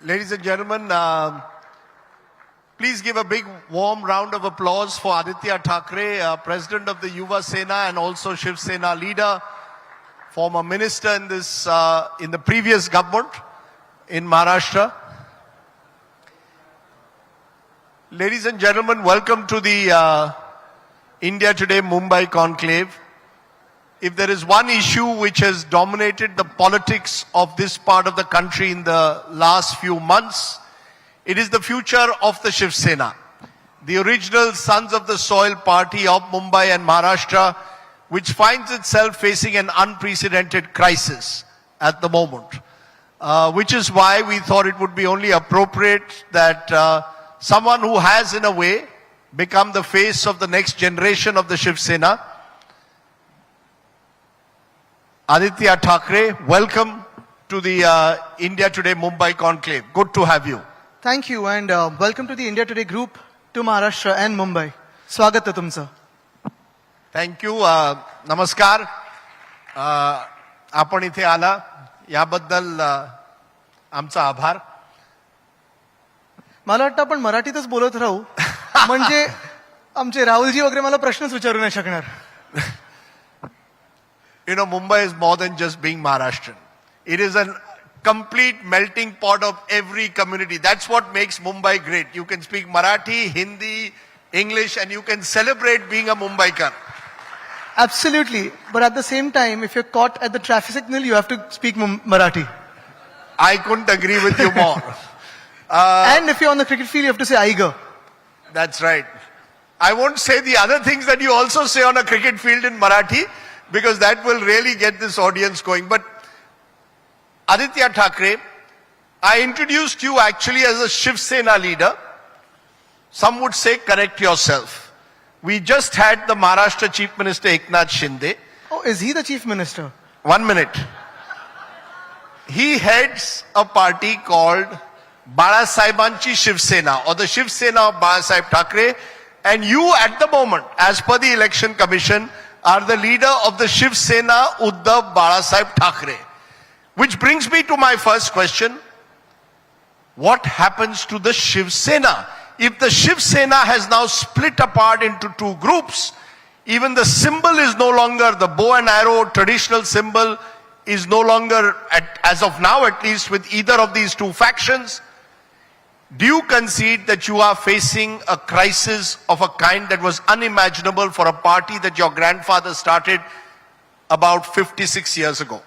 Ladies and gentlemen, please give a big warm round of applause for Aaditya Thackeray, President of the Yuva Sena and also Shiv Sena leader, former minister in the previous government in Maharashtra. Ladies and gentlemen, welcome to the India Today Mumbai Conclave. If there is one issue which has dominated the politics of this part of the country in the last few months, it is the future of the Shiv Sena, the original Sons of the Soil party of Mumbai and Maharashtra, which finds itself facing an unprecedented crisis at the moment. Which is why we thought it would be only appropriate that someone who has in a way become the face of the next generation of the Shiv Sena, Aaditya Thackeray, welcome to the India Today Mumbai Conclave. Good to have you. Thank you and welcome to the India Today group to Maharashtra and Mumbai. Swagat hai tumcha. Thank you. Namaskar. आपण इथे आला याबद्दल आमचा आभार. मला वाटतं आपण मराठीतच बोलत राहू म्हणजे आमचे राहुलजी वगैरे मला प्रश्नच विचारू नाही शकणार. You know, Mumbai is more than just being Maharashtrian. It is a complete melting pot of every community. That's what makes Mumbai great. You can speak Marathi, Hindi, English, and you can celebrate being a Mumbaikar. Absolutely. But at the same time, if you're caught at the traffic signal, you have to speak Marathi. I couldn't agree with you more. And if you're on the cricket field, you have to say Aiga. That's right. I won't say the other things that you also say on a cricket field in Marathi, because that will really get this audience going. But Aaditya Thackeray, I introduced you actually as a Shiv Sena leader. Some would say correct yourself. We just had the Maharashtra Chief Minister Eknath Shinde. Oh, is he the Chief Minister? 1 minute. He heads a party called Balasaheb'anchi Shiv Sena, or the Shiv Sena of Balasaheb Thackeray. And you at the moment, as per the Election Commission, are the leader of the Shiv Sena Uddhav Balasaheb Thackeray. Which brings me to my first question. What happens to the Shiv Sena? If the Shiv Sena has now split apart into two groups, even the symbol is no longer the bow and arrow, traditional symbol is no longer, as of now at least, with either of these two factions. Do you concede that you are facing a crisis of a kind that was unimaginable for a party that your grandfather started about 56 years ago?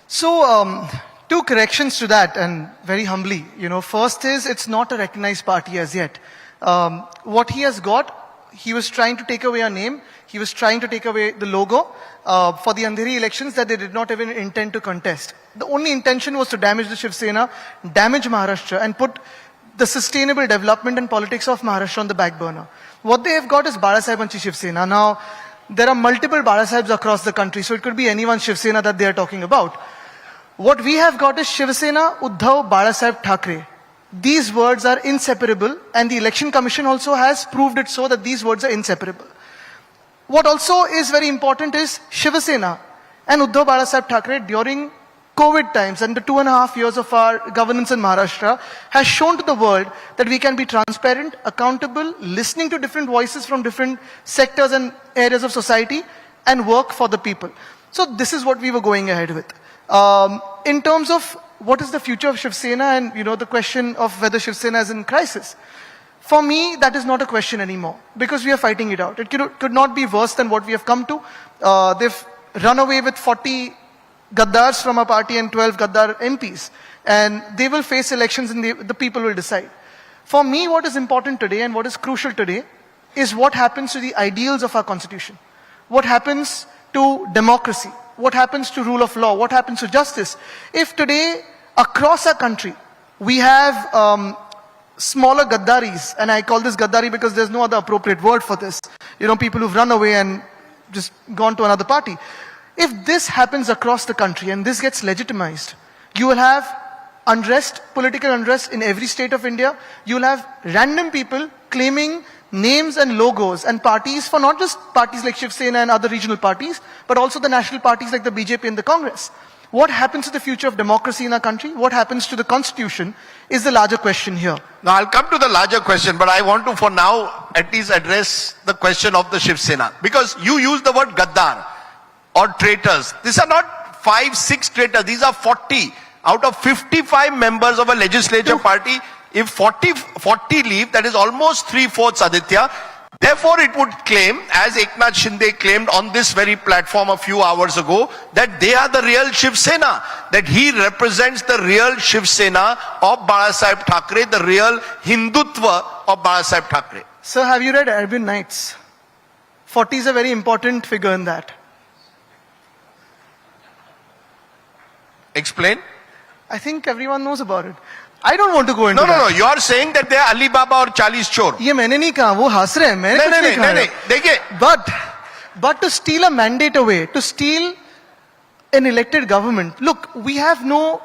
So, two corrections to that, and very humbly. First is, it's not a recognized party as yet. What he has got, he was trying to take away our name. He was trying to take away the logo for the Andheri elections that they did not even intend to contest. The only intention was to damage the Shiv Sena, damage Maharashtra, and put the sustainable development and politics of Maharashtra on the back burner. What they have got is Balasaheb'anchi Shiv Sena. Now, there are multiple Balasahebs across the country, so it could be anyone's Shiv Sena that they are talking about. What we have got is Shiv Sena Uddhav Balasaheb Thackeray. These words are inseparable, and the Election Commission also has proved it so that these words are inseparable. What also is very important is Shiv Sena and Uddhav Balasaheb Thackeray during COVID times and the 2.5 years of our governance in Maharashtra has shown to the world that we can be transparent, accountable, listening to different voices from different sectors and areas of society and work for the people. So this is what we were going ahead with. In terms of what is the future of Shiv Sena and the question of whether Shiv Sena is in crisis, for me that is not a question anymore because we are fighting it out. It could not be worse than what we have come to. They've run away with 40 Gaddars from our party and 12 Gaddar MPs. And they will face elections and the people will decide. For me, what is important today and what is crucial today is what happens to the ideals of our constitution. What happens to democracy? What happens to rule of law? What happens to justice? If today, across our country, we have smaller Gaddaris, and I call this Gaddari because there's no other appropriate word for this. People who've run away and just gone to another party. If this happens across the country and this gets legitimized, you will have unrest, political unrest in every state of India. You will have random people claiming names and logos and parties for not just parties like Shiv Sena and other regional parties, but also the national parties like the BJP and the Congress. What happens to the future of democracy in our country? What happens to the constitution is the larger question here. Now I'll come to the larger question, but I want to for now at least address the question of the Shiv Sena. Because you use the word Gaddar or traitors. These are not 5, 6 traitors. These are 40 out of 55 members of a legislature party. If 40 leave, that is almost 3/4, Aditya. Therefore, it would claim, as Eknath Shinde claimed on this very platform a few hours ago, that they are the real Shiv Sena, that he represents the real Shiv Sena of Balasaheb Thackeray, the real Hindutva of Balasaheb Thackeray. Sir, have you read Arabian Nights? 40 is a very important figure in that. Explain. I think everyone knows about it. I don't want to go into that. No. You are saying that they are Ali Baba or 40 chor. ये मैंने नहीं कहा, वो हंस रहे हैं, मैंने कुछ नहीं कहा। नहीं, देखिए. But to steal a mandate away, to steal an elected government, look, we have no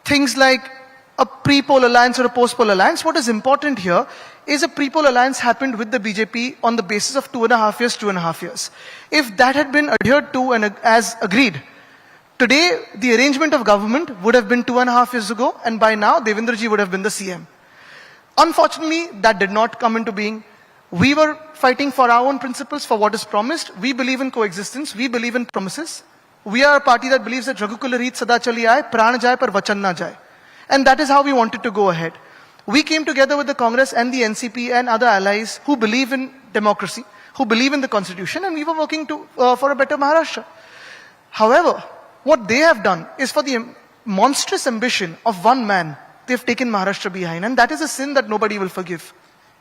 things like a pre-poll alliance or a post-poll alliance. What is important here is a pre-poll alliance happened with the BJP on the basis of 2.5 years. If that had been adhered to and as agreed, today, the arrangement of government would have been 2.5 years ago, and by now, Devendraji would have been the CM. Unfortunately, that did not come into being. We were fighting for our own principles, for what is promised. We believe in coexistence. We believe in promises. We are a party that believes that Raghukul Reet Sada Chali Aaye, Pran Jaye Par Vachan Na Jaye. And that is how we wanted to go ahead. We came together with the Congress and the NCP and other allies who believe in democracy, who believe in the constitution, and we were working for a better Maharashtra. However, what they have done is for the monstrous ambition of one man, they've taken Maharashtra behind. And that is a sin that nobody will forgive.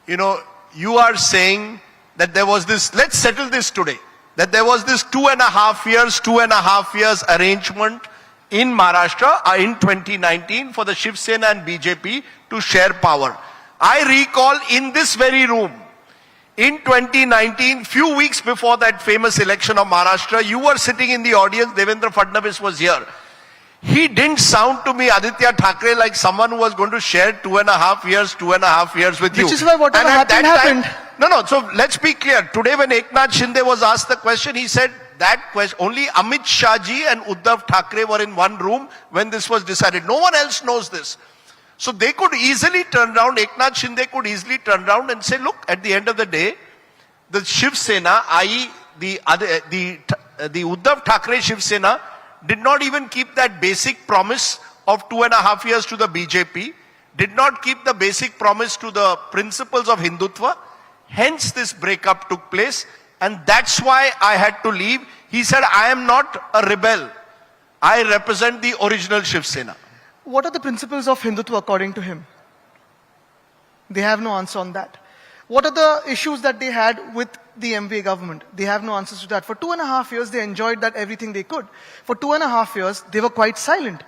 You know, you are saying that there was this, let's settle this today, that there was this 2.5 years arrangement in Maharashtra in 2019 for the Shiv Sena and BJP to share power. I recall in this very room, in 2019, few weeks before that famous election of Maharashtra, you were sitting in the audience, Devendra Fadnavis was here. He didn't sound to me, Aaditya Thackeray, like someone who was going to share 2.5 years with you. Which is why whatever happened. No, so let's be clear. Today when Eknath Shinde was asked the question, he said that question, only Amit Shah ji and Uddhav Thackeray were in one room when this was decided. No one else knows this. So they could easily turn around, Eknath Shinde could easily turn around and say, look, at the end of the day, the Shiv Sena, i.e. the Uddhav Thackeray Shiv Sena, did not even keep that basic promise of 2.5 years to the BJP, did not keep the basic promise to the principles of Hindutva. Hence this breakup took place, and that's why I had to leave. He said, I am not a rebel. I represent the original Shiv Sena. What are the principles of Hindutva according to him? They have no answer on that. What are the issues that they had with the MVA government? They have no answers to that. For 2.5 years, they enjoyed that everything they could. For 2.5 years, they were quite silent.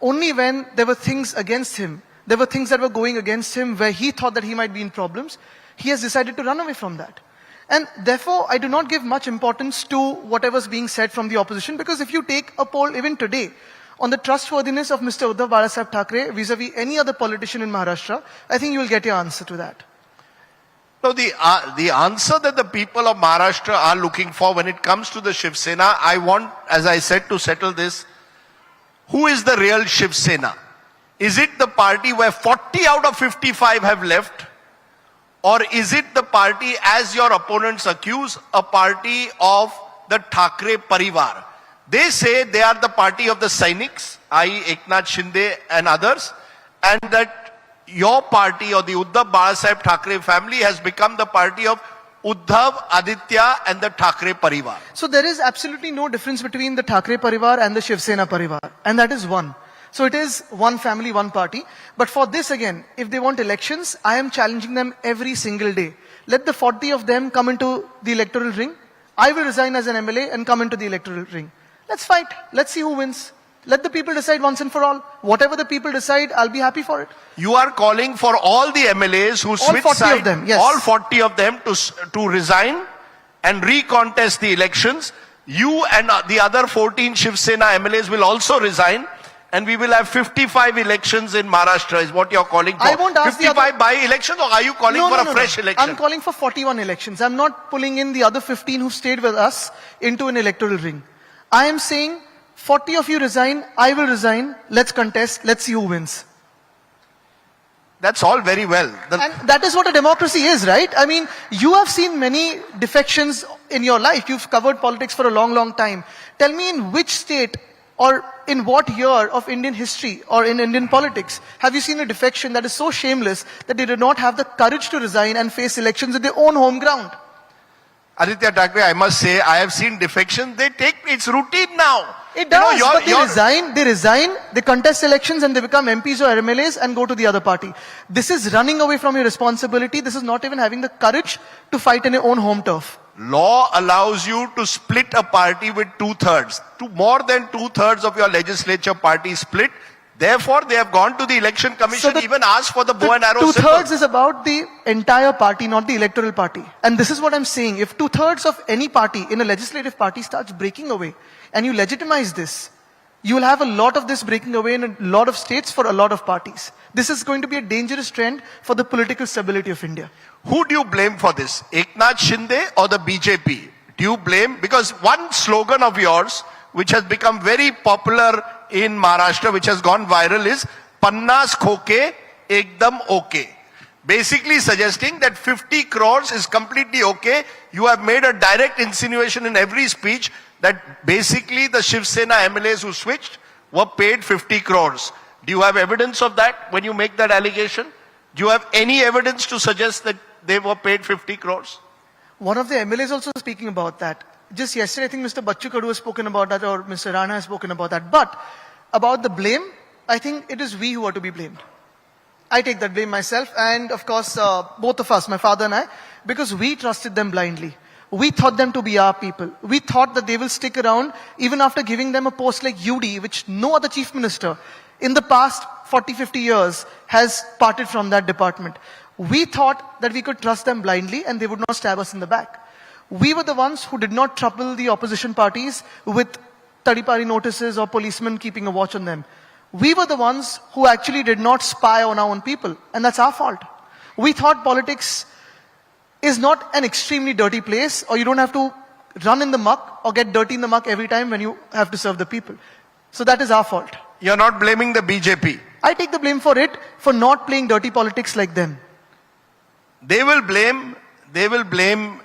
Only when there were things against him, there were things that were going against him where he thought that he might be in problems, he has decided to run away from that. And therefore, I do not give much importance to whatever's being said from the opposition, because if you take a poll even today, on the trustworthiness of Mr. Uddhav Balasaheb Thackeray vis-a-vis any other politician in Maharashtra, I think you will get your answer to that. No, the answer that the people of Maharashtra are looking for when it comes to the Shiv Sena, I want, as I said, to settle this. Who is the real Shiv Sena? Is it the party where 40 out of 55 have left? Or is it the party, as your opponents accuse, a party of the Thackeray Parivar? They say they are the party of the Sainiks, i.e. Eknath Shinde and others, and that your party or the Uddhav Balasaheb Thackeray family has become the party of Uddhav, Aditya and the Thackeray Parivar. So there is absolutely no difference between the Thackeray Parivar and the Shiv Sena Parivar, and that is one. So it is one family, one party. But for this again, if they want elections, I am challenging them every single day. Let the 40 of them come into the electoral ring. I will resign as an MLA and come into the electoral ring. Let's fight. Let's see who wins. Let the people decide once and for all. Whatever the people decide, I'll be happy for it. You are calling for all the MLAs who switch all 40 side, of them, yes. all 40 of them to resign and recontest the elections. You and the other 14 Shiv Sena MLAs will also resign, and we will have 55 elections in Maharashtra is what you're calling for. I won't ask 55 by-elections, or are you calling for a fresh election? I'm calling for 41 elections. I'm not pulling in the other 15 who stayed with us into an electoral ring. I am saying 40 of you resign, I will resign, let's contest, let's see who wins. That's all very well. And that is what a democracy is, right? I mean, you have seen many defections in your life. You've covered politics for a long, long time. Tell me in which state or in what year of Indian history or in Indian politics have you seen a defection that is so shameless that they did not have the courage to resign and face elections at their own home ground? Aditya Thackeray, I must say, I have seen defection. It's routine now. It does, but they resign, they contest elections and they become MPs or MLAs and go to the other party. This is running away from your responsibility. This is not even having the courage to fight in your own home turf. Law allows you to split a party with 2/3. More than 2/3 of your legislature party split. Therefore, they have gone to the election commission, even asked for the bow and arrow symbol. 2/3 is about the entire party, not the electoral party. And this is what I'm saying. If 2/3 of any party in a legislative party starts breaking away, and you legitimize this, you will have a lot of this breaking away in a lot of states for a lot of parties. This is going to be a dangerous trend for the political stability of India. Who do you blame for this? Eknath Shinde or the BJP? Do you blame? Because one slogan of yours, which has become very popular in Maharashtra, which has gone viral, is "50 khoke, ekdam okay." Basically suggesting that 50 crores is completely okay. You have made a direct insinuation in every speech that basically the Shiv Sena MLAs who switched were paid 50 crores. Do you have evidence of that when you make that allegation? Do you have any evidence to suggest that they were paid 50 crores? One of the MLAs also speaking about that. Just yesterday, I think Mr. Bachchu Kadu has spoken about that, or Mr. Rana has spoken about that. But about the blame, I think it is we who are to be blamed. I take that blame myself, and of course, both of us, my father and I, because we trusted them blindly. We thought them to be our people. We thought that they will stick around even after giving them a post like UD, which no other chief minister in the past 40, 50 years has parted from that department. We thought that we could trust them blindly and they would not stab us in the back. We were the ones who did not trouble the opposition parties with tadipari notices or policemen keeping a watch on them. We were the ones who actually did not spy on our own people, and that's our fault. We thought politics is not an extremely dirty place, or you don't have to run in the muck or get dirty in the muck every time when you have to serve the people. So that is our fault. You're not blaming the BJP. I take the blame for it, for not playing dirty politics like them. They will blame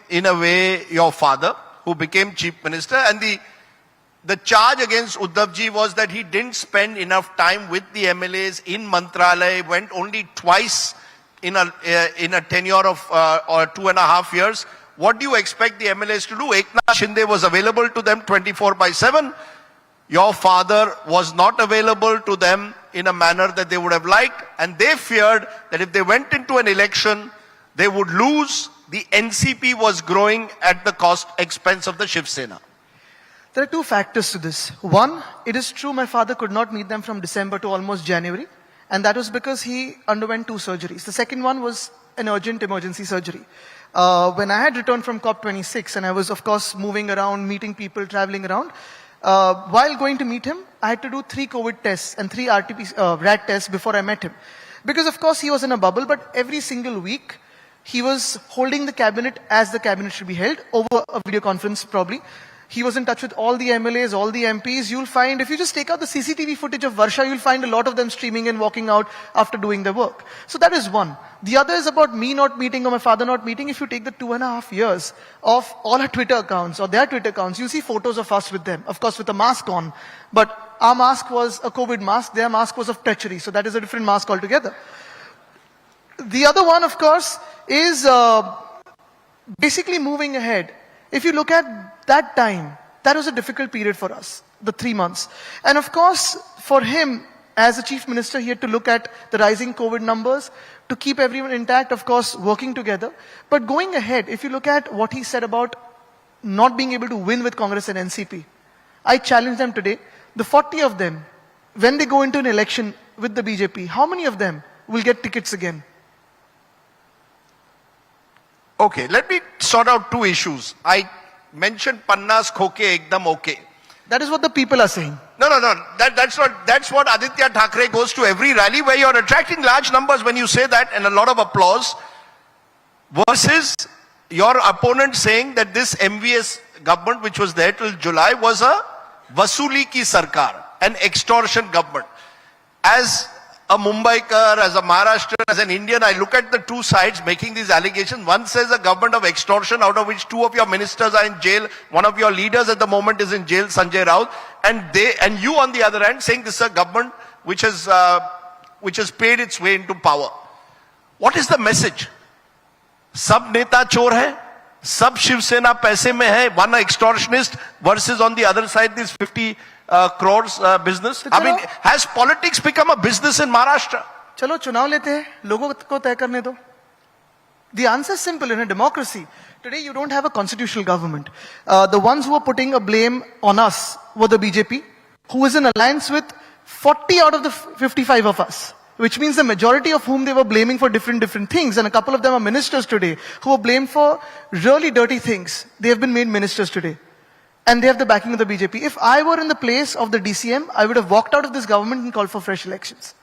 in a way your father, who became chief minister, and the charge against Uddhavji was that he didn't spend enough time with the MLAs in Mantralaya, went only twice in a tenure of or 2.5 years. What do you expect the MLAs to do? Eknath Shinde was available to them 24/7. Your father was not available to them in a manner that they would have liked, and they feared that if they went into an election, they would lose. The NCP was growing at the expense of the Shiv Sena. There are two factors to this. One, it is true my father could not meet them from December to almost January, and that was because he underwent 2 surgeries. The second one was an urgent emergency surgery. When I had returned from COP26, and I was of course moving around, meeting people, traveling around, while going to meet him, I had to do 3 COVID tests and 3 RAT tests before I met him. Because of course he was in a bubble, but every single week he was holding the cabinet as the cabinet should be held, over a video conference probably. He was in touch with all the MLAs, all the MPs. You'll find, if you just take out the CCTV footage of Varsha, you'll find a lot of them streaming and walking out after doing their work. So that is one. The other is about me not meeting or my father not meeting. If you take the 2.5 years of all our Twitter accounts or their Twitter accounts, you'll see photos of us with them, of course with a mask on. But our mask was a COVID mask, their mask was of treachery. So that is a different mask altogether. The other one, of course, is basically moving ahead. If you look at that time, that was a difficult period for us, the 3 months. And of course, for him, as a chief minister, he had to look at the rising COVID numbers, to keep everyone intact, of course, working together. But going ahead, if you look at what he said about not being able to win with Congress and NCP, I challenge them today. The 40 of them, when they go into an election with the BJP, how many of them will get tickets again? Okay, let me sort out 2 issues. I mentioned 50 khoke ekdam okay. That is what the people are saying. No. That's what Aaditya Thackeray goes to every rally, where you're attracting large numbers when you say that, and a lot of applause, versus your opponent saying that this MVS government, which was there till July, was a वसूली की सरकार, an extortion government. As a Mumbaikar, as a Maharashtrian, as an Indian, I look at the two sides making these allegations. One says a government of extortion, out of which two of your ministers are in jail. One of your leaders at the moment is in jail, Sanjay Raut. And you on the other hand saying this is a government which has paid its way into power. What is the message? सब नेता चोर है, सब शिवसेना पैसे में है, one extortionist versus on the other side this 50 crores business. I mean, has politics become a business in Maharashtra? चलो चुनाव लेते हैं, लोगों को तय करने दो. The answer is simple. In a democracy, today you don't have a constitutional government. The ones who are putting a blame on us were the BJP, who is in alliance with 40 out of the 55 of us. Which means the majority of whom they were blaming for different things. And a couple of them are ministers today who were blamed for really dirty things. They have been made ministers today. And they have the backing of the BJP. If I were in the place of the DCM, I would have walked out of this government and called for fresh elections.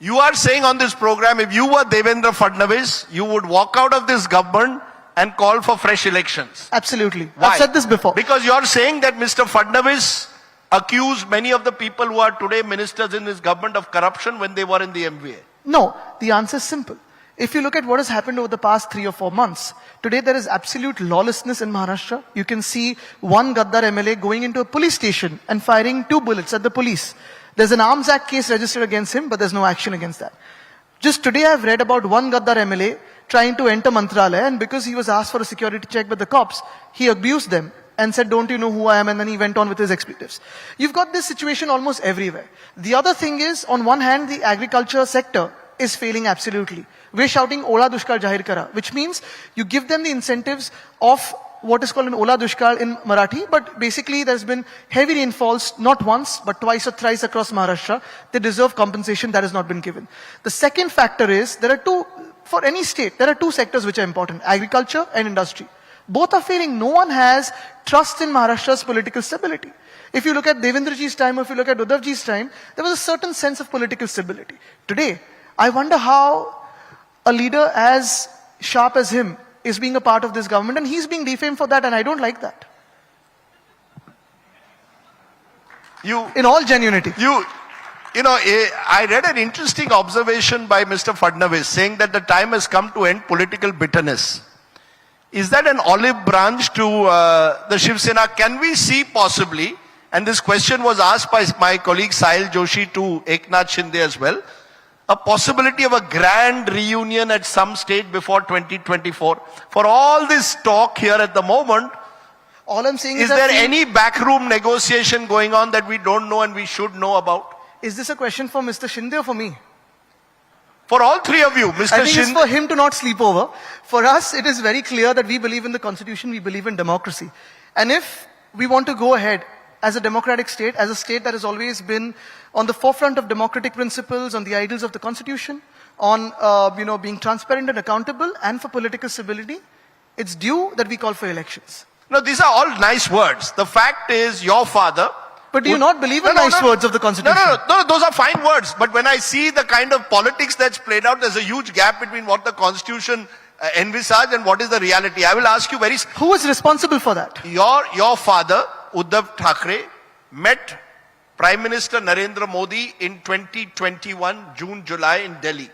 You are saying on this program, if you were Devendra Fadnavis, you would walk out of this government and call for fresh elections. Absolutely. Why? I've said this before. Because you are saying that Mr. Fadnavis accused many of the people who are today ministers in his government of corruption when they were in the MVA. No, the answer is simple. If you look at what has happened over the past 3 or 4 months, today there is absolute lawlessness in Maharashtra. You can see one Gaddar MLA going into a police station and firing 2 bullets at the police. There's an Arms Act case registered against him, but there's no action against that. Just today I've read about one Gaddar MLA trying to enter Mantralaya, and because he was asked for a security check by the cops, he abused them and said, don't you know who I am? And then he went on with his expletives. You've got this situation almost everywhere. The other thing is, on one hand, the agriculture sector is failing absolutely. We're shouting Ola Dushkal Jahir Kara, which means you give them the incentives of what is called an Ola Dushkal in Marathi, but basically there's been heavy rainfalls, not once, but twice or thrice across Maharashtra. They deserve compensation that has not been given. The second factor is, for any state, there are 2 sectors which are important, agriculture and industry. Both are failing. No one has trust in Maharashtra's political stability. If you look at Devendraji's time, or if you look at Uddhavji's time, there was a certain sense of political stability. Today, I wonder how a leader as sharp as him is being a part of this government, and he's being defamed for that, and I don't like that. In all genuinity. You know, I read an interesting observation by Mr. Fadnavis saying that the time has come to end political bitterness. Is that an olive branch to the Shiv Sena? Can we see possibly, and this question was asked by my colleague Sahil Joshi to Eknath Shinde as well, a possibility of a grand reunion at some stage before 2024? For all this talk here at the moment, all I'm saying is there any backroom negotiation going on that we don't know and we should know about? Is this a question for Mr. Shinde or for me? For all 3 of you, Mr. I think it's for him to not sleep over. For us, it is very clear that we believe in the constitution, we believe in democracy. And if we want to go ahead as a democratic state, as a state that has always been on the forefront of democratic principles, on the ideals of the constitution, on being transparent and accountable, and for political stability, it's due that we call for elections. No, these are all nice words. The fact is, your father... But do you not believe in nice words of the constitution? No, those are fine words. But when I see the kind of politics that's played out, there's a huge gap between what the constitution envisaged and what is the reality. I will ask you very... Who is responsible for that? Your father, Uddhav Thackeray, met Prime Minister Narendra Modi in 2021, June, July in Delhi.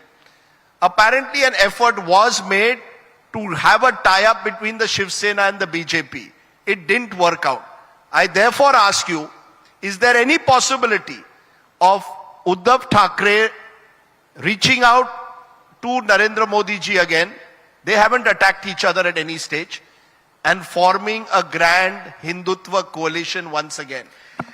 Apparently an effort was made to have a tie-up between the Shiv Sena and the BJP. It didn't work out. I therefore ask you, is there any possibility of Uddhav Thackeray reaching out to Narendra Modi ji again? They haven't attacked each other at any stage, and forming a grand Hindutva coalition once again.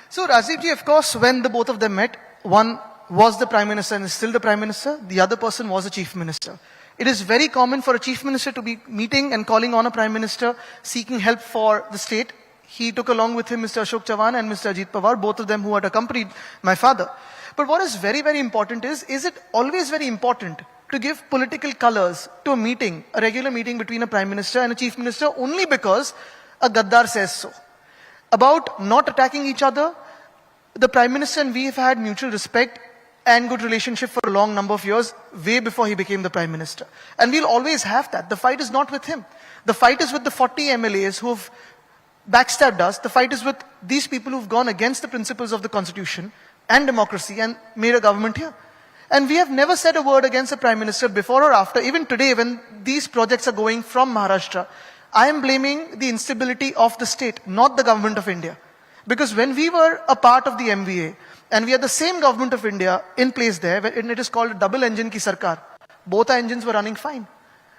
So Rajiv ji, of course, when the both of them met, one was the Prime Minister and is still the Prime Minister, the other person was the Chief Minister. It is very common for a Chief Minister to be meeting and calling on a Prime Minister, seeking help for the state. He took along with him Mr. Ashok Chavan and Mr. Ajit Pawar, both of them who had accompanied my father. But what is very, very important is it always very important to give political colors to a meeting, a regular meeting between a Prime Minister and a Chief Minister, only because a Gaddar says so? About not attacking each other, the Prime Minister and we have had mutual respect and good relationship for a long number of years, way before he became the Prime Minister. And we'll always have that. The fight is not with him. The fight is with the 40 MLAs who have backstabbed us. The fight is with these people who've gone against the principles of the constitution and democracy and made a government here. And we have never said a word against the Prime Minister before or after. Even today, when these projects are going from Maharashtra, I am blaming the instability of the state, not the government of India. Because when we were a part of the MVA, and we had the same government of India in place there, and it is called a double engine ki sarkar, both our engines were running fine.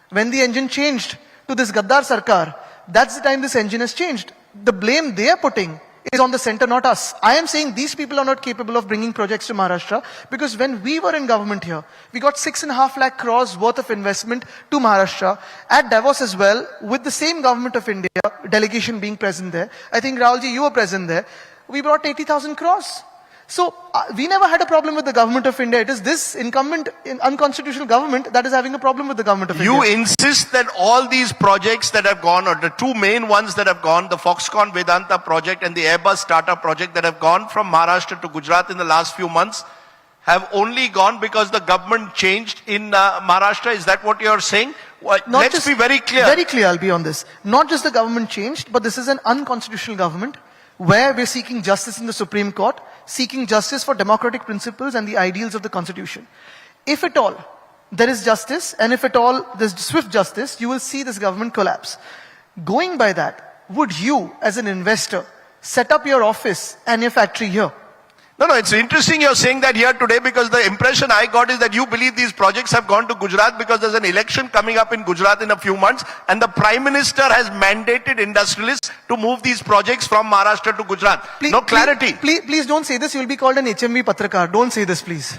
When the engine changed to this Gaddar sarkar, that's the time this engine has changed. The blame they are putting is on the center, not us. I am saying these people are not capable of bringing projects to Maharashtra because when we were in government here, we got 6.5 lakh crores worth of investment to Maharashtra at Davos as well, with the same government of India delegation being present there. I think Rahulji, you were present there. We brought 80,000 crores. So we never had a problem with the government of India. It is this incumbent, unconstitutional government that is having a problem with the government of India. You insist that all these projects that have gone, or the two main ones that have gone, the Foxconn Vedanta project and the Airbus Tata project that have gone from Maharashtra to Gujarat in the last few months, have only gone because the government changed in Maharashtra. Is that what you're saying? Let's be very clear. Very clear, I'll be on this. Not just the government changed, but this is an unconstitutional government where we're seeking justice in the Supreme Court, seeking justice for democratic principles and the ideals of the Constitution. If at all there is justice, and if at all there's swift justice, you will see this government collapse. Going by that, would you, as an investor, set up your office and your factory here? No, it's interesting you're saying that here today, because the impression I got is that you believe these projects have gone to Gujarat because there's an election coming up in Gujarat in a few months and the Prime Minister has mandated industrialists to move these projects from Maharashtra to Gujarat. No clarity. Please don't say this. You'll be called an HMV Patrakar. Don't say this, please.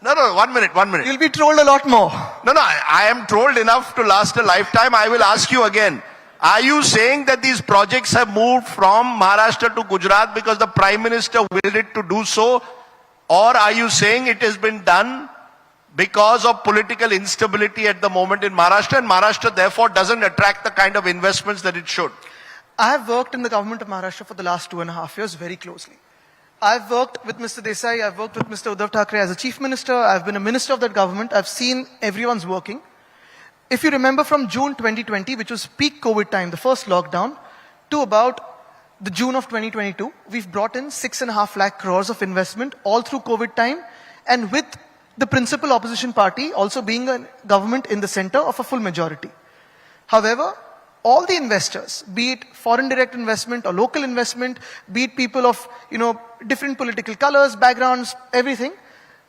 No, 1 minute. You'll be trolled a lot more. No, I am trolled enough to last a lifetime. I will ask you again. Are you saying that these projects have moved from Maharashtra to Gujarat because the Prime Minister willed it to do so? Or are you saying it has been done because of political instability at the moment in Maharashtra, and Maharashtra therefore doesn't attract the kind of investments that it should? I have worked in the government of Maharashtra for the last 2.5 years very closely. I've worked with Mr. Desai, I've worked with Mr. Uddhav Thackeray as a chief minister, I've been a minister of that government, I've seen everyone's working. If you remember from June 2020, which was peak COVID time, the first lockdown, to about the June of 2022, we've brought in 6.5 lakh crores of investment all through COVID time, and with the principal opposition party also being a government in the center of a full majority. However, all the investors, be it foreign direct investment or local investment, be it people of, different political colors, backgrounds, everything,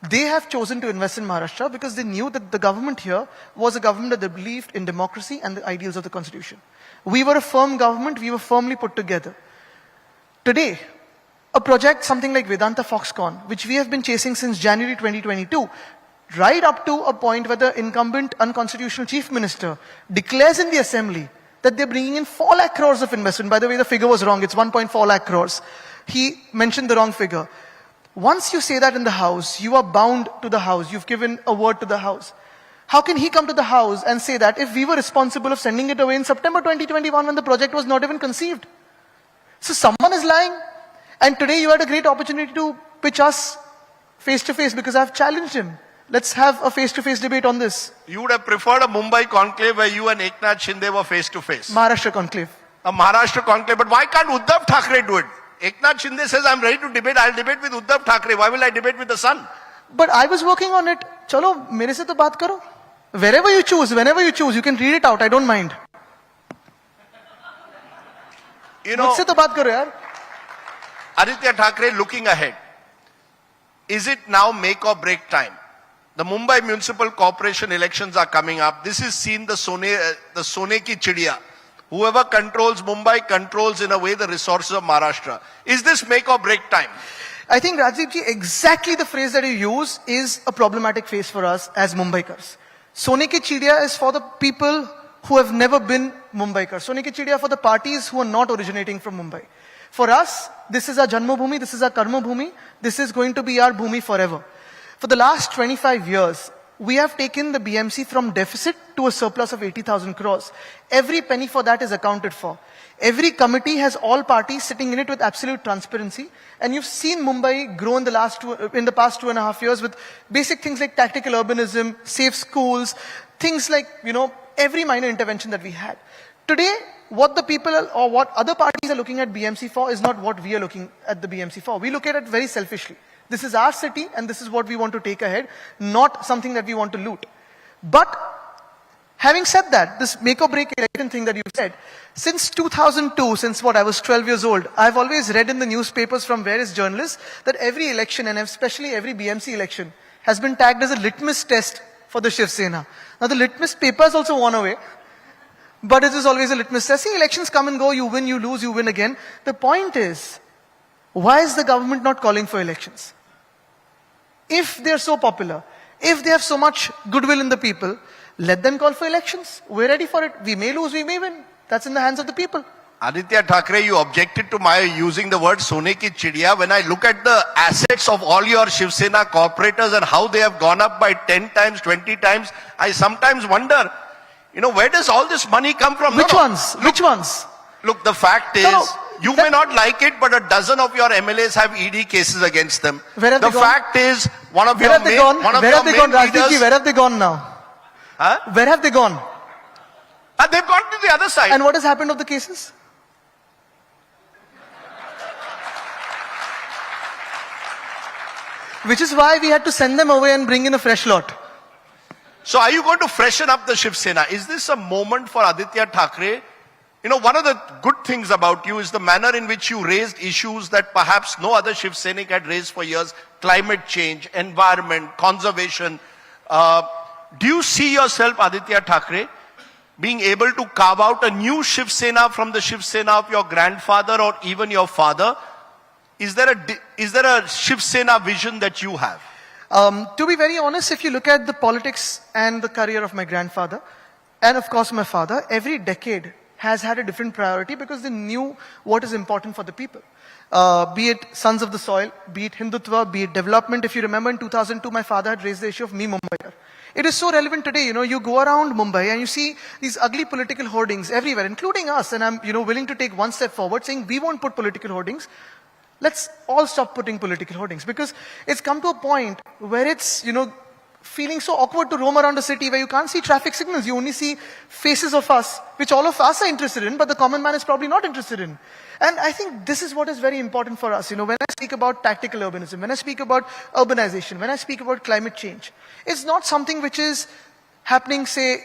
they have chosen to invest in Maharashtra because they knew that the government here was a government that they believed in democracy and the ideals of the Constitution. We were a firm government, we were firmly put together. Today, a project something like Vedanta Foxconn, which we have been chasing since January 2022, right up to a point where the incumbent unconstitutional chief minister declares in the assembly that they're bringing in 4 lakh crores of investment. By the way, the figure was wrong, it's 1.4 lakh crores. He mentioned the wrong figure. Once you say that in the House, you are bound to the House. You've given a word to the House. How can he come to the House and say that if we were responsible of sending it away in September 2021 when the project was not even conceived? So someone is lying. And today you had a great opportunity to pitch us face to face because I've challenged him. Let's have a face-to-face debate on this. You would have preferred a Mumbai conclave where you and Eknath Shinde were face to face. Maharashtra conclave. A Maharashtra conclave. But why can't Uddhav Thackeray do it? Eknath Shinde says, I'm ready to debate. I'll debate with Uddhav Thackeray. Why will I debate with the son? But I was working on it. Chalo, mere se to baat karo. Wherever you choose, whenever you choose, you can read it out. I don't mind. Mujhse to baat karo, yaar. Aaditya Thackeray, looking ahead, is it now make or break time? The Mumbai Municipal Corporation elections are coming up. This is seen the Sone ki chidiya. Whoever controls Mumbai controls in a way the resources of Maharashtra. Is this make or break time? I think, Rajiv ji, exactly the phrase that you use is a problematic phase for us as Mumbaikars. Sone ki chidiya is for the people who have never been Mumbaikars. Sone ki chidiya for the parties who are not originating from Mumbai. For us, this is our Janma Bhumi, this is our Karma Bhumi, this is going to be our Bhumi forever. For the last 25 years, we have taken the BMC from deficit to a surplus of 80,000 crores. Every penny for that is accounted for. Every committee has all parties sitting in it with absolute transparency. And you've seen Mumbai grow in the past 2.5 years with basic things like tactical urbanism, safe schools, things like, every minor intervention that we had. Today, what the people or what other parties are looking at BMC for is not what we are looking at the BMC for. We look at it very selfishly. This is our city and this is what we want to take ahead, not something that we want to loot. But having said that, this make or break election thing that you said, since 2002, since what I was 12 years old, I've always read in the newspapers from various journalists that every election and especially every BMC election has been tagged as a litmus test for the Shiv Sena. Now the litmus papers also won away, but it is always a litmus test. See, elections come and go, you win, you lose, you win again. The point is, why is the government not calling for elections? If they're so popular, if they have so much goodwill in the people, let them call for elections. We're ready for it. We may lose, we may win. That's in the hands of the people. Aditya Thackeray, you objected to my using the word Sone ki chidiya. When I look at the assets of all your Shiv Sena corporators and how they have gone up by 10 times, 20 times, I sometimes wonder, where does all this money come from? Which ones? Which ones? Look, the fact is, you may not like it, but a dozen of your MLAs have ED cases against them. Where have the they gone? fact is, one of Where your have they gone? one of Where your have they main gone, Rajdeep ji? leaders, Where have they gone now? Huh? Where have they gone? They've gone to the other side. And what has happened of the cases? Which is why we had to send them away and bring in a fresh lot. So are you going to freshen up the Shiv Sena? Is this a moment for Aditya Thackeray? One of the good things about you is the manner in which you raised issues that perhaps no other Shiv Sainik had raised for years. Climate change, environment, conservation. Do you see yourself, Aditya Thackeray, being able to carve out a new Shiv Sena from the Shiv Sena of your grandfather or even your father? Is there a Shiv Sena vision that you have? To be very honest, if you look at the politics and the career of my grandfather, and of course my father, every decade has had a different priority because they knew what is important for the people. Be it sons of the soil, be it Hindutva, be it development. If you remember in 2002, my father had raised the issue of Me Mumbai. It is so relevant today. You go around Mumbai and you see these ugly political hoardings everywhere, including us. And I'm, willing to take one step forward saying we won't put political hoardings. Let's all stop putting political hoardings because it's come to a point where it's, feeling so awkward to roam around a city where you can't see traffic signals. You only see faces of us, which all of us are interested in, but the common man is probably not interested in. And I think this is what is very important for us. When I speak about tactical urbanism, when I speak about urbanization, when I speak about climate change, it's not something which is happening, say,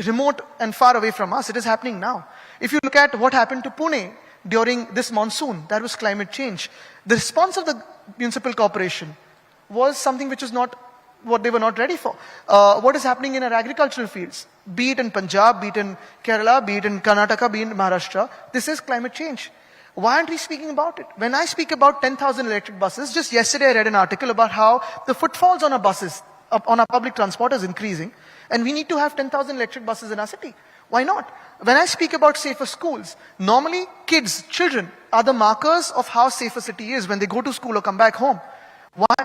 remote and far away from us. It is happening now. If you look at what happened to Pune during this monsoon, that was climate change. The response of the municipal corporation was something which was not what they were not ready for. What is happening in our agricultural fields, be it in Punjab, be it in Kerala, be it in Karnataka, be it in Maharashtra, this is climate change. Why aren't we speaking about it? When I speak about 10,000 electric buses, just yesterday I read an article about how the footfalls on our buses, on our public transport is increasing, and we need to have 10,000 electric buses in our city. Why not? When I speak about safer schools, normally kids, children, are the markers of how safe a city is when they go to school or come back home.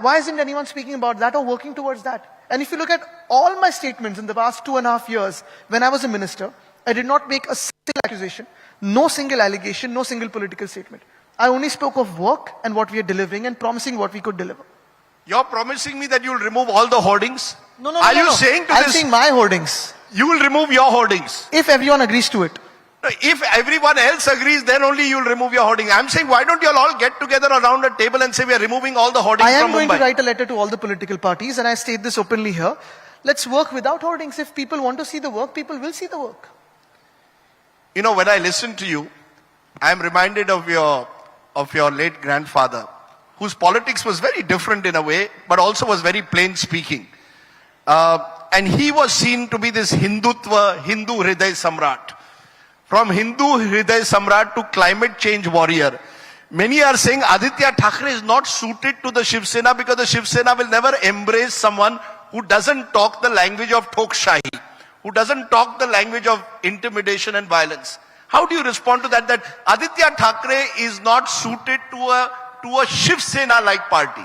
Why isn't anyone speaking about that or working towards that? And if you look at all my statements in the past 2.5 years, when I was a minister, I did not make a single accusation, no single allegation, no single political statement. I only spoke of work and what we are delivering and promising what we could deliver. You're promising me that you'll remove all the hoardings? No. Are you saying to I'm this? saying my hoardings. You will remove your hoardings. If everyone agrees to it. If everyone else agrees, then only you'll remove your hoarding. I'm saying, why don't you all get together around a table and say we are removing all the hoardings from Mumbai? I am going to write a letter to all the political parties, and I state this openly here. Let's work without hoardings. If people want to see the work, people will see the work. When I listen to you, I'm reminded of your late grandfather, whose politics was very different in a way, but also was very plain speaking. And he was seen to be this Hindutva, Hindu Hriday Samrat. From Hindu Hriday Samrat to climate change warrior. Many are saying Aditya Thackeray is not suited to the Shiv Sena because the Shiv Sena will never embrace someone who doesn't talk the language of Tokshahi, who doesn't talk the language of intimidation and violence. How do you respond to that Aditya Thackeray is not suited to a Shiv Sena-like party?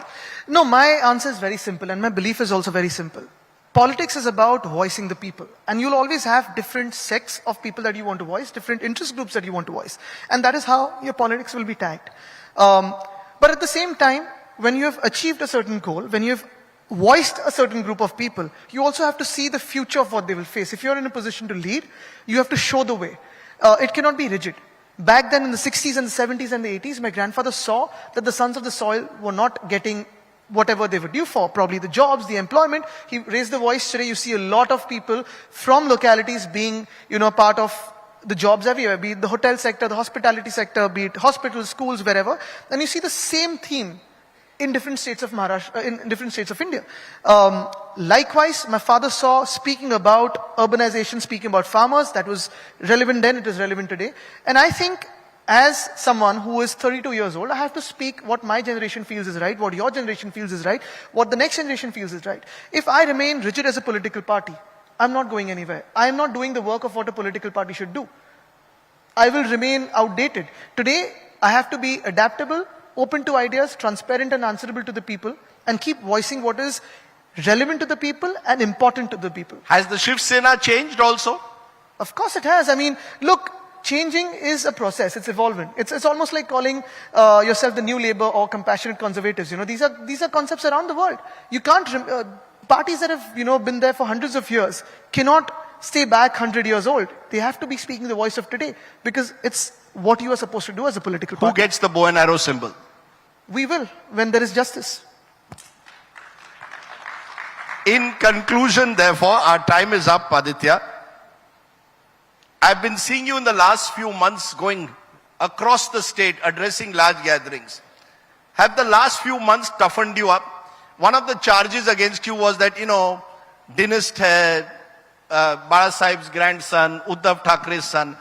No, my answer is very simple and my belief is also very simple. Politics is about voicing the people. And you'll always have different sects of people that you want to voice, different interest groups that you want to voice. And that is how your politics will be tagged. But at the same time, when you have achieved a certain goal, when you have voiced a certain group of people, you also have to see the future of what they will face. If you're in a position to lead, you have to show the way. it cannot be rigid. Back then in the 60s and the 70s and the 80s, my grandfather saw that the sons of the soil were not getting whatever they were due for, probably the jobs, the employment. He raised the voice. Today you see a lot of people from localities being, part of the jobs everywhere, be it the hotel sector, the hospitality sector, be it hospitals, schools, wherever. And you see the same theme in different states of Maharashtra, in different states of India. Likewise, my father saw, speaking about urbanization, speaking about farmers, that was relevant then, it is relevant today. And I think as someone who is 32 years old, I have to speak what my generation feels is right, what your generation feels is right, what the next generation feels is right. If I remain rigid as a political party, I'm not going anywhere. I am not doing the work of what a political party should do. I will remain outdated. Today, I have to be adaptable, open to ideas, transparent and answerable to the people, and keep voicing what is relevant to the people and important to the people. Has the Shiv Sena changed also? Of course it has. I mean, look, changing is a process. It's evolving. It's almost like calling yourself the New Labour or compassionate conservatives. These are concepts around the world. You can't, parties that have, been there for hundreds of years cannot stay back 100 years old. They have to be speaking the voice of today because it's what you are supposed to do as a political party. Who gets the bow and arrow symbol? We will, when there is justice. In conclusion, therefore, our time is up, Aditya. I've been seeing you in the last few months going across the state, addressing large gatherings. Have the last few months toughened you up? One of the charges against you was that, dynast hai, Bala Sahib's grandson, Uddhav Thackeray's son.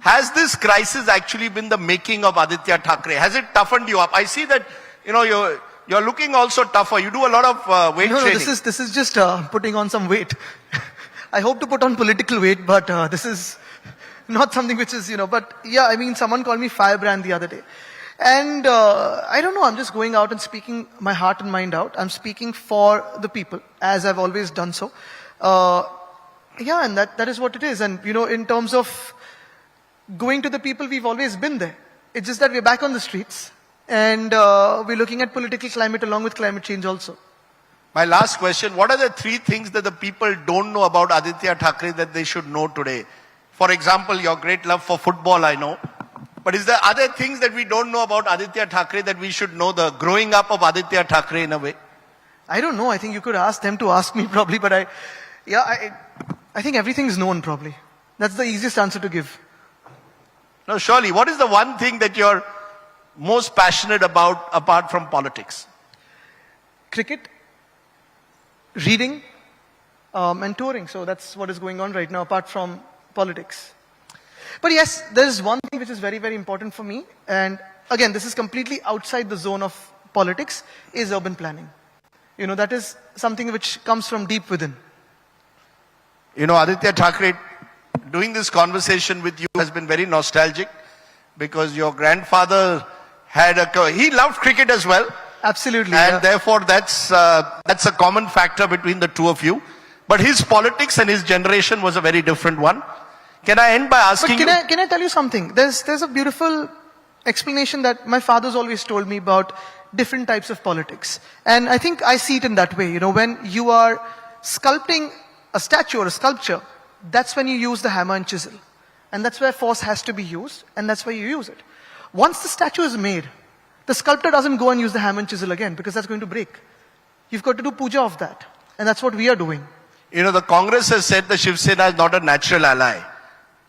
Has this crisis actually been the making of Aaditya Thackeray? Has it toughened you up? I see that, you're looking also tougher. You do a lot of weight training. This is just putting on some weight. I hope to put on political weight, but this is not something which is, but yeah, I mean, someone called me firebrand the other day. And I don't know, I'm just going out and speaking my heart and mind out. I'm speaking for the people, as I've always done so. Yeah, and that is what it is. And, in terms of going to the people, we've always been there. It's just that we're back on the streets. And we're looking at political climate along with climate change also. My last question, what are the three things that the people don't know about Aaditya Thackeray that they should know today? For example, your great love for football, I know. But is there other things that we don't know about Aaditya Thackeray that we should know, the growing up of Aaditya Thackeray in a way? I don't know. I think you could ask them to ask me probably, but I think everything is known probably. That's the easiest answer to give. No, surely. What is the one thing that you're most passionate about apart from politics? Cricket, reading, and touring. So that's what is going on right now apart from politics. But yes, there's one thing which is very, very important for me. And again, this is completely outside the zone of politics, is urban planning. That is something which comes from deep within. Aaditya Thackeray, doing this conversation with you has been very nostalgic because your grandfather he loved cricket as well. Absolutely. And therefore that's a common factor between the two of you. But his politics and his generation was a very different one. Can I end by asking can I tell you something? There's a beautiful explanation that my father's always told me about different types of politics. And I think I see it in that way. When you are sculpting a statue or a sculpture, that's when you use the hammer and chisel. And that's where force has to be used, and that's where you use it. Once the statue is made, the sculptor doesn't go and use the hammer and chisel again because that's going to break. You've got to do puja of that. And that's what we are doing. The Congress has said the Shiv Sena is not a natural ally.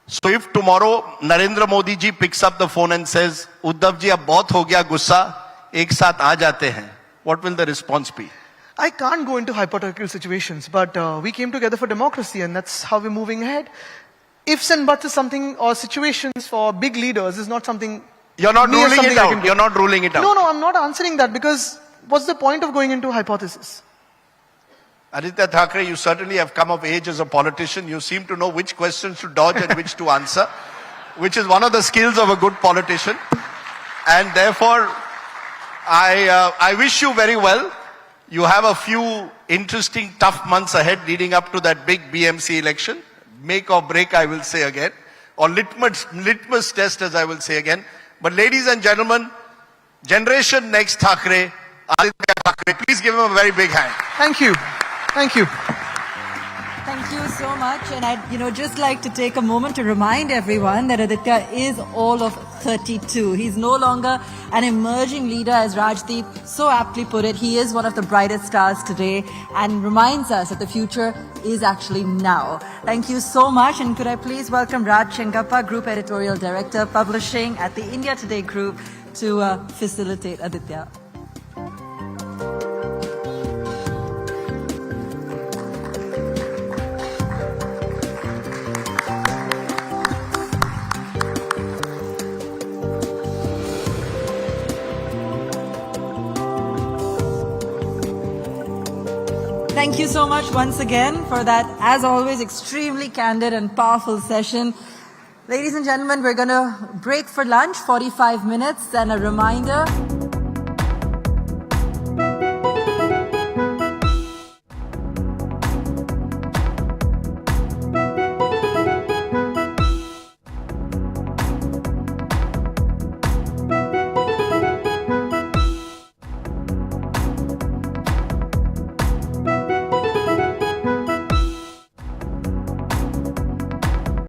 So if tomorrow Narendra Modi ji picks up the phone and says, Uddhav ji, ab bahut ho gaya gussa, ek saath aa jate hain, what will the response be? I can't go into hypothetical situations, but we came together for democracy and that's how we're moving ahead. Ifs and buts is something, or situations for big leaders is not something. You're not ruling it out. You're not ruling it out. No, I'm not answering that because what's the point of going into hypothesis? Aaditya Thackeray, you certainly have come of age as a politician. You seem to know which questions to dodge and which to answer, which is one of the skills of a good politician. And therefore, I wish you very well. You have a few interesting, tough months ahead leading up to that big BMC election. Make or break, I will say again. Or litmus test, as I will say again. But ladies and gentlemen, Generation Next Thackeray, Aaditya Thackeray, please give him a very big hand. Thank you. Thank you. Thank you so much. And I'd just like to take a moment to remind everyone that Aaditya is all of 32. He's no longer an emerging leader, as Rajdeep so aptly put it. He is one of the brightest stars today and reminds us that the future is actually now. Thank you so much. And could I please welcome Raj Chengappa, Group Editorial Director, Publishing at the India Today Group, to facilitate Aaditya. Thank you so much once again for that, as always, extremely candid and powerful session. Ladies and gentlemen, we're going to break for lunch, 45 minutes, and a reminder,